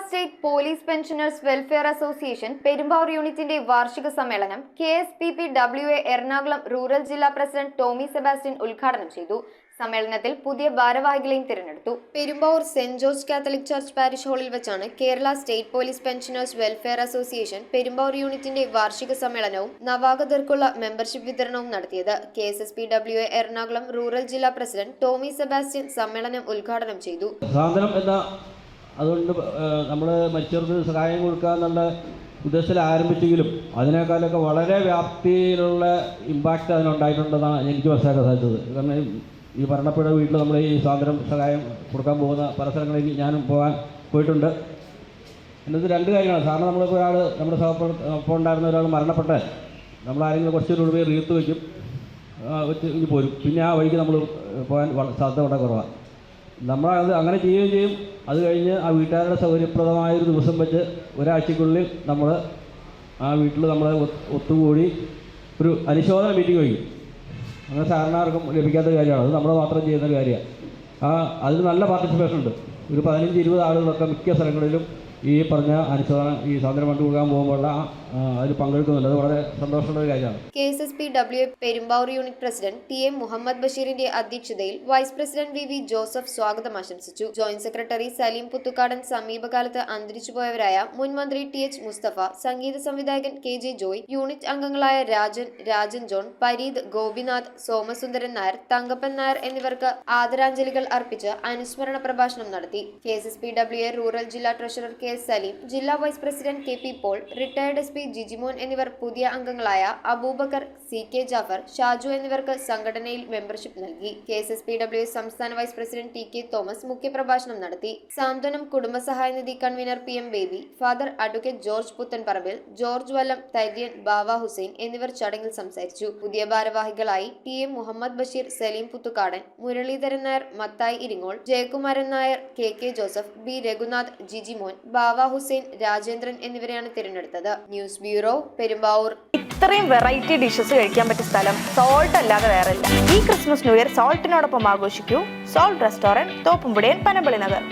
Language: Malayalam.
State police pensioners welfare association Perumbavoor യൂണിറ്റിന്റെ വാർഷിക സമ്മേളനം KSPPWA എറണാകുളം റൂറൽ ജില്ലാ പ്രസിഡന്റ് ടോമി സെബാസ്റ്റ്യൻ ഉദ്ഘാടനം ചെയ്തു. സമ്മേളനത്തിൽ പുതിയ ഭാരവാഹികളെയും തിരഞ്ഞെടുത്തു. Perumbavoor saint George Catholic church parish ഹാളിൽ വെച്ചാണ് Kerala state police pensioners welfare association Perumbavoor യൂണിറ്റിന്റെ വാർഷിക സമ്മേളനവും നവാഗതർക്കുള്ള മെമ്പർഷിപ്പ് വിതരണവും നടത്തിയത്. KSPPWA എറണാകുളം റൂറൽ ജില്ലാ പ്രസിഡന്റ് ടോമി സെബാസ്റ്റ്യൻ സമ്മേളനം ഉദ്ഘാടനം ചെയ്തു. അതുകൊണ്ട് നമ്മൾ മറ്റവർക്ക് സഹായം കൊടുക്കുക എന്നുള്ള ഉദ്ദേശത്തിൽ ആരംഭിച്ചെങ്കിലും അതിനേക്കാളൊക്കെ വളരെ വ്യാപ്തിയിലുള്ള ഇമ്പാക്റ്റ് അതിനുണ്ടായിട്ടുണ്ടെന്നാണ് എനിക്ക് മനസ്സിലാക്കാൻ സാധിച്ചത്. കാരണം ഈ ഭരണപ്പുഴ വീട്ടിൽ നമ്മൾ ഈ സ്വാതന്ത്ര്യം സഹായം കൊടുക്കാൻ പോകുന്ന പല സ്ഥലങ്ങളിൽ ഞാനും പോയിട്ടുണ്ട്. എന്നത് രണ്ട് കാര്യങ്ങളാണ്. സാറിന് നമ്മളിപ്പോൾ ഒരാൾ നമ്മുടെ ഒപ്പം ഉണ്ടായിരുന്ന ഒരാൾ മരണപ്പെട്ടാൽ നമ്മളാരെങ്കിലും കുറച്ച് രൂപയെ റീത്ത് വയ്ക്കും, വെച്ച് പോരും. പിന്നെ ആ വഴിക്ക് നമ്മൾ പോകാൻ സാധ്യത വളരെ കുറവാണ്. നമ്മളത് അങ്ങനെ ചെയ്യുകയും ചെയ്യും. അത് കഴിഞ്ഞ് ആ വീട്ടുകാരുടെ സൗകര്യപ്രദമായൊരു ദിവസം വെച്ച് ഒരാഴ്ചക്കുള്ളിൽ നമ്മൾ ആ വീട്ടിൽ നമ്മൾ ഒത്തുകൂടി ഒരു അനുശോചന മീറ്റിംഗ് വയ്ക്കും. അങ്ങനെ സാധാരണ ആർക്കും ലഭിക്കാത്ത കാര്യമാണ്. അത് നമ്മൾ മാത്രം ചെയ്യുന്ന കാര്യമാണ്. അതിന് നല്ല പാർട്ടിസിപ്പേഷൻ ഉണ്ട്. ഒരു 15-20 ആളുകളൊക്കെ മിക്ക സ്ഥലങ്ങളിലും ഈ പറഞ്ഞ അനുശോചനം ഈ സ്വാതന്ത്ര്യം ഫണ്ട് കൊടുക്കാൻ പോകുമ്പോഴുള്ള അതിൽ പങ്കെടുക്കുന്നുണ്ട്. അത് വളരെ സന്തോഷമുള്ള ഒരു കാര്യമാണ്. KSPPWA Perumbavoor unit president TM Muhammad ബഷീറിന്റെ അധ്യക്ഷതയിൽ വൈസ് പ്രസിഡന്റ് VV ജോസഫ് സ്വാഗതം ആശംസിച്ചു. ജോയിന്റ് സെക്രട്ടറി സലീം പുത്തുക്കാടൻ, സമീപകാലത്ത് അന്തരിച്ചുപോയവരായ മുൻ മന്ത്രി TH മുസ്തഫ, സംഗീത സംവിധായകൻ KJ ജോയ്, യൂണിറ്റ് അംഗങ്ങളായ രാജൻ ജോൺ, പരീദ്, ഗോപിനാഥ്, സോമസുന്ദരൻ നായർ, തങ്കപ്പൻ നായർ എന്നിവർക്ക് ആദരാഞ്ജലികൾ അർപ്പിച്ച് അനുസ്മരണ പ്രഭാഷണം നടത്തി. KSPPWA റൂറൽ ജില്ലാ ട്രഷറർ KS സലീം, ജില്ലാ vice president KP Paul, retired SP Jijimon എന്നിവർ പുതിയ അംഗങ്ങളായ അബൂബക്കർ, CK ജാഫർ, ഷാജു എന്നിവർക്ക് സംഘടനയിൽ മെമ്പർഷിപ്പ് നൽകി. KSPPWA സംസ്ഥാന വൈസ് പ്രസിഡന്റ് TK തോമസ് മുഖ്യപ്രഭാഷണം നടത്തി. സാന്ത്വനം കുടുംബസഹായ നിധി convener PM Baby, father advocate George Puthenparambil, George Vallam, തൈര്യൻ, ബാവ ഹുസൈൻ എന്നിവർ ചടങ്ങിൽ സംസാരിച്ചു. പുതിയ ഭാരവാഹികളായി TM Muhammad Basheer, Saleem Puthukkadan, Muraleedharan Nair, Mathai Iringol, Jayakumaran Nair, KK Joseph, B Raghunath, Jijimon, Bava Hussain, Rajendran എന്നിവരെയാണ് തിരഞ്ഞെടുത്തത്. News bureau, Perumbavoor. ഇത്രയും വെറൈറ്റി ഡിഷസ് കഴിക്കാൻ പറ്റിയ സ്ഥലം സോൾട്ട് അല്ലാതെ വേറെയില്ല. ഈ ക്രിസ്മസ് ന്യൂ ഇയർ സോൾട്ടിനോടൊപ്പം ആഘോഷിക്കൂ. സോൾട്ട് റെസ്റ്റോറന്റ്, തോപ്പുംപുടിയൻ, പനമ്പള്ളി നഗർ.